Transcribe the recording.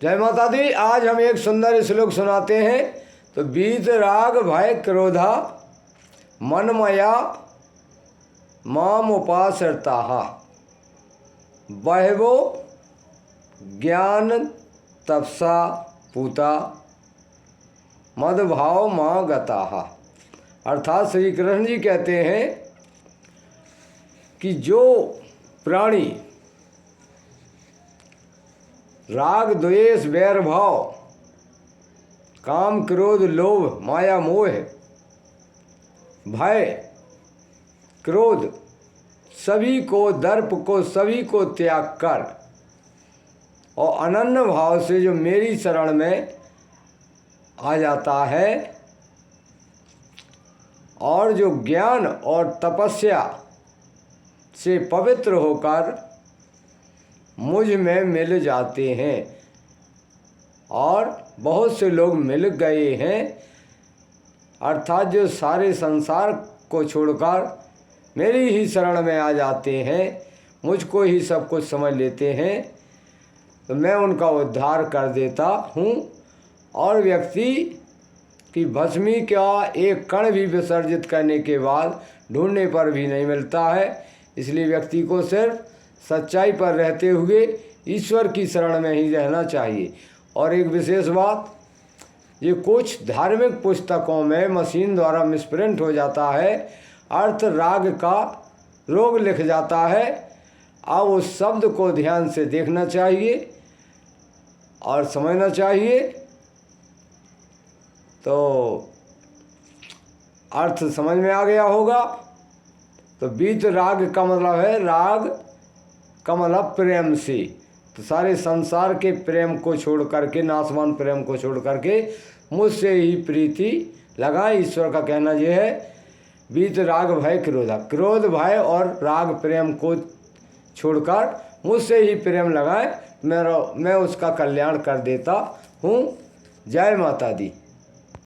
जय माता दी। आज हम एक सुंदर श्लोक सुनाते हैं। तो बीत राग भय क्रोधा मनमया माम उपासरताः बहवो ज्ञान तपसा पूता मदभाव माँ गताः। अर्थात श्री कृष्ण जी कहते हैं कि जो प्राणी राग द्वेष वैर भाव काम क्रोध लोभ माया मोह भय क्रोध सभी को दर्प को सभी को त्याग कर और अनन्य भाव से जो मेरी शरण में आ जाता है और जो ज्ञान और तपस्या से पवित्र होकर मुझ में मिल जाते हैं, और बहुत से लोग मिल गए हैं, अर्थात जो सारे संसार को छोड़कर मेरी ही शरण में आ जाते हैं, मुझको ही सब कुछ समझ लेते हैं, तो मैं उनका उद्धार कर देता हूँ। और व्यक्ति की भस्मी का एक कण भी विसर्जित करने के बाद ढूंढने पर भी नहीं मिलता है। इसलिए व्यक्ति को सिर्फ सच्चाई पर रहते हुए ईश्वर की शरण में ही रहना चाहिए। और एक विशेष बात, ये कुछ धार्मिक पुस्तकों में मशीन द्वारा मिसप्रिंट हो जाता है, अर्थ राग का रोग लिख जाता है। अब उस शब्द को ध्यान से देखना चाहिए और समझना चाहिए, तो अर्थ समझ में आ गया होगा। तो बीत राग का मतलब है राग का मतलब प्रेम से। तो सारे संसार के प्रेम को छोड़ करके, नाशवान प्रेम को छोड़ करके मुझसे ही प्रीति लगाए। ईश्वर का कहना यह है, बीत राग भय क्रोधा, क्रोध भय और राग प्रेम को छोड़कर मुझसे ही प्रेम लगाए, मैं उसका कल्याण कर देता हूँ। जय माता दी।